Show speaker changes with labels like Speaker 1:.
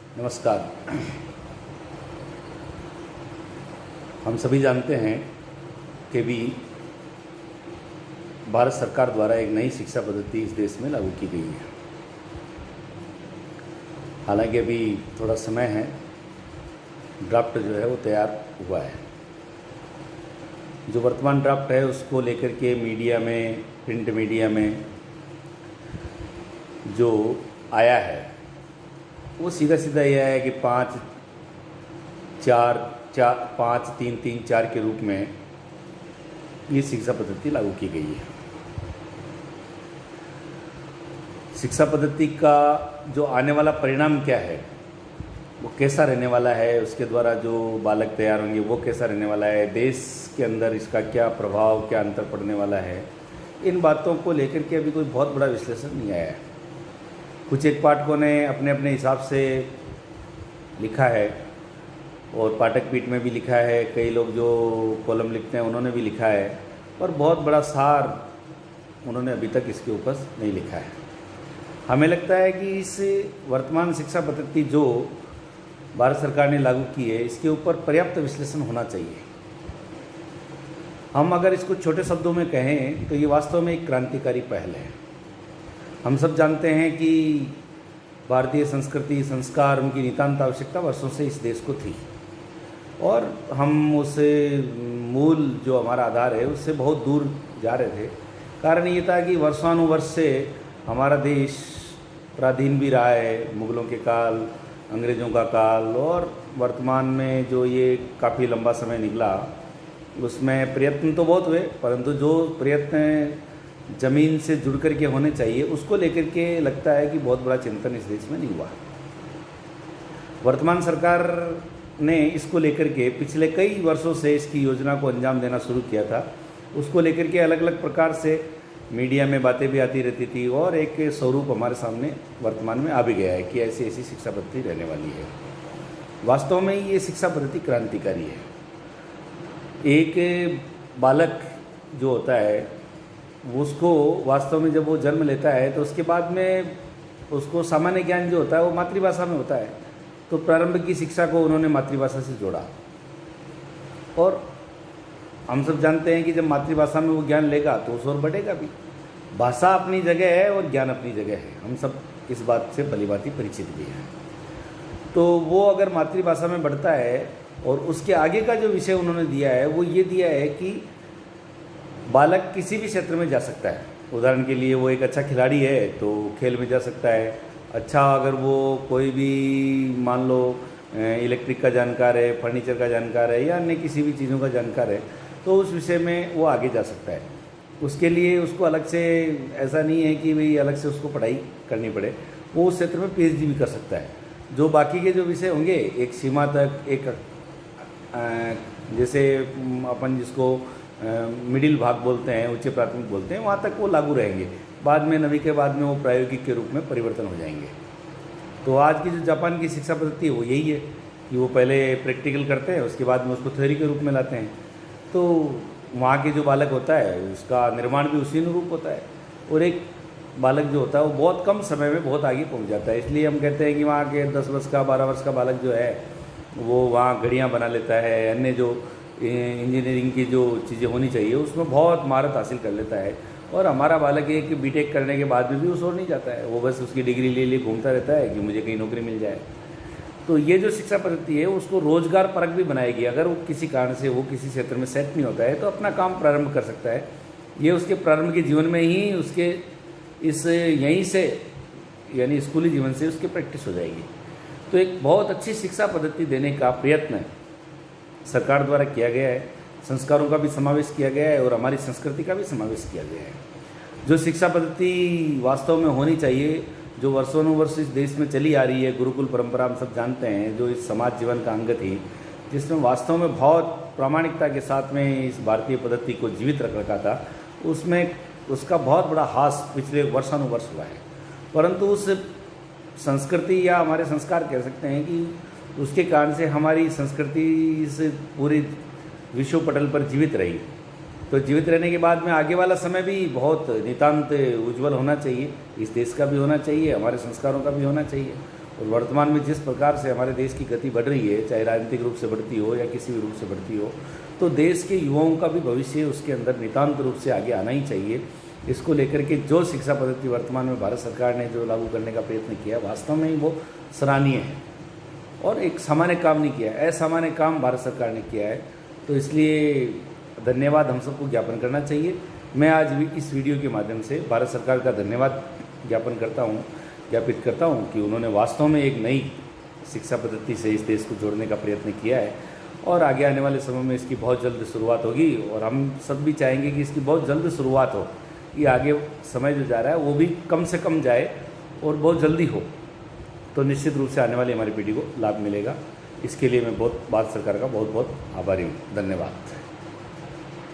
Speaker 1: नमस्कार। हम सभी जानते हैं कि भी भारत सरकार द्वारा एक नई शिक्षा पद्धति इस देश में लागू की गई है। हालांकि अभी थोड़ा समय है, ड्राफ्ट जो है वो तैयार हुआ है। जो वर्तमान ड्राफ्ट है उसको लेकर के मीडिया में, प्रिंट मीडिया में जो आया है वो सीधा सीधा यह है कि 5-4-5-3-3-4 के रूप में ये शिक्षा पद्धति लागू की गई है। शिक्षा पद्धति का जो आने वाला परिणाम क्या है, वो कैसा रहने वाला है, उसके द्वारा जो बालक तैयार होंगे वो कैसा रहने वाला है, देश के अंदर इसका क्या प्रभाव, क्या अंतर पड़ने वाला है, इन बातों को लेकर के अभी कोई बहुत बड़ा विश्लेषण नहीं आया है। कुछ एक पाठकों ने अपने अपने हिसाब से लिखा है और पाठक पीठ में भी लिखा है, कई लोग जो कॉलम लिखते हैं उन्होंने भी लिखा है, और बहुत बड़ा सार उन्होंने अभी तक इसके ऊपर नहीं लिखा है। हमें लगता है कि इस वर्तमान शिक्षा पद्धति जो भारत सरकार ने लागू की है, इसके ऊपर पर्याप्त विश्लेषण होना चाहिए। हम अगर इसको छोटे शब्दों में कहें तो ये वास्तव में एक क्रांतिकारी पहल है। हम सब जानते हैं कि भारतीय संस्कृति, संस्कार, उनकी नितांत आवश्यकता वर्षों से इस देश को थी, और हम उस मूल जो हमारा आधार है उससे बहुत दूर जा रहे थे। कारण ये था कि वर्षानुवर्ष से हमारा देश पराधीन भी रहा है, मुग़लों के काल, अंग्रेज़ों का काल, और वर्तमान में जो ये काफ़ी लंबा समय निकला उसमें प्रयत्न तो बहुत हुए, परंतु जो प्रयत्न ज़मीन से जुड़ कर के होने चाहिए उसको लेकर के लगता है कि बहुत बड़ा चिंतन इस देश में नहीं हुआ। वर्तमान सरकार ने इसको लेकर के पिछले कई वर्षों से इसकी योजना को अंजाम देना शुरू किया था। उसको लेकर के अलग अलग प्रकार से मीडिया में बातें भी आती रहती थी, और एक स्वरूप हमारे सामने वर्तमान में आ भी गया है कि ऐसी ऐसी शिक्षा पद्धति रहने वाली है। वास्तव में ये शिक्षा पद्धति क्रांतिकारी है। एक बालक जो होता है उसको वास्तव में जब वो जन्म लेता है तो उसके बाद में उसको सामान्य ज्ञान जो होता है वो मातृभाषा में होता है। तो प्रारंभ की शिक्षा को उन्होंने मातृभाषा से जोड़ा, और हम सब जानते हैं कि जब मातृभाषा में वो ज्ञान लेगा तो उस ओर बढ़ेगा भी। भाषा अपनी जगह है और ज्ञान अपनी जगह है, हम सब इस बात से भलीभांति परिचित भी हैं। तो वो अगर मातृभाषा में बढ़ता है, और उसके आगे का जो विषय उन्होंने दिया है वो ये दिया है कि बालक किसी भी क्षेत्र में जा सकता है। उदाहरण के लिए वो एक अच्छा खिलाड़ी है तो खेल में जा सकता है। अच्छा, अगर वो कोई भी मान लो इलेक्ट्रिक का जानकार है, फर्नीचर का जानकार है, या अन्य किसी भी चीज़ों का जानकार है, तो उस विषय में वो आगे जा सकता है। उसके लिए उसको अलग से ऐसा नहीं है कि भाई अलग से उसको पढ़ाई करनी पड़े, वो उस क्षेत्र में पीएचडी भी कर सकता है। जो बाकी के जो विषय होंगे एक सीमा तक, एक जैसे अपन जिसको मिडिल भाग बोलते हैं, उच्च प्राथमिक बोलते हैं, वहाँ तक वो लागू रहेंगे। बाद में नवी के बाद में वो प्रायोगिक के रूप में परिवर्तन हो जाएंगे। तो आज की जो जापान की शिक्षा पद्धति है वो यही है कि वो पहले प्रैक्टिकल करते हैं, उसके बाद में उसको थ्योरी के रूप में लाते हैं। तो वहाँ के जो बालक होता है उसका निर्माण भी उसी अनुरूप होता है, और एक बालक जो होता है वो बहुत कम समय में बहुत आगे पहुँच जाता है। इसलिए हम कहते हैं कि वहाँ के 10 वर्ष का, 12 वर्ष का बालक जो है वो वहाँ घड़ियाँ बना लेता है, अन्य जो इंजीनियरिंग की जो चीज़ें होनी चाहिए उसमें बहुत महारत हासिल कर लेता है। और हमारा बालक एक बीटेक करने के बाद में भी उस ओर नहीं जाता है, वो बस उसकी डिग्री ले लिए घूमता रहता है कि मुझे कहीं नौकरी मिल जाए। तो ये जो शिक्षा पद्धति है उसको रोजगार परक भी बनाएगी। अगर वो किसी कारण से वो किसी क्षेत्र में सेट नहीं होता है तो अपना काम प्रारंभ कर सकता है। ये उसके प्रारंभ के जीवन में ही उसके यहीं से यानी स्कूली जीवन से उसकी प्रैक्टिस हो जाएगी। तो एक बहुत अच्छी शिक्षा पद्धति देने का प्रयत्न सरकार द्वारा किया गया है। संस्कारों का भी समावेश किया गया है और हमारी संस्कृति का भी समावेश किया गया है। जो शिक्षा पद्धति वास्तव में होनी चाहिए, जो वर्षोनुवर्ष इस देश में चली आ रही है, गुरुकुल परंपरा हम सब जानते हैं, जो इस समाज जीवन का अंग थी, जिसमें वास्तव में बहुत प्रामाणिकता के साथ में इस भारतीय पद्धति को जीवित रख रखा था, उसमें उसका बहुत बड़ा ह्रास पिछले वर्षानुवर्ष हुआ है। परंतु उस संस्कृति या हमारे संस्कार कह सकते हैं कि उसके कारण से हमारी संस्कृति इस पूरे विश्व पटल पर जीवित रही। तो जीवित रहने के बाद में आगे वाला समय भी बहुत नितांत उज्जवल होना चाहिए, इस देश का भी होना चाहिए, हमारे संस्कारों का भी होना चाहिए। और वर्तमान में जिस प्रकार से हमारे देश की गति बढ़ रही है, चाहे राजनीतिक रूप से बढ़ती हो या किसी भी रूप से बढ़ती हो, तो देश के युवाओं का भी भविष्य उसके अंदर नितांत रूप से आगे आना ही चाहिए। इसको लेकर के जो शिक्षा पद्धति वर्तमान में भारत सरकार ने जो लागू करने का प्रयत्न किया, वास्तव में ही वो सराहनीय है और एक सामान्य काम नहीं किया है, असामान्य काम भारत सरकार ने किया है। तो इसलिए धन्यवाद हम सबको ज्ञापन करना चाहिए। मैं आज भी इस वीडियो के माध्यम से भारत सरकार का धन्यवाद ज्ञापित करता हूँ कि उन्होंने वास्तव में एक नई शिक्षा पद्धति से इस देश को जोड़ने का प्रयत्न किया है और आगे आने वाले समय में इसकी बहुत जल्द शुरुआत होगी और हम सब भी चाहेंगे कि इसकी बहुत जल्द शुरुआत हो, कि आगे समय जो जा रहा है वो भी कम से कम जाए और बहुत जल्दी हो, तो निश्चित रूप से आने वाली हमारी पीढ़ी को लाभ मिलेगा। इसके लिए मैं भारत सरकार का बहुत बहुत आभारी हूँ। धन्यवाद।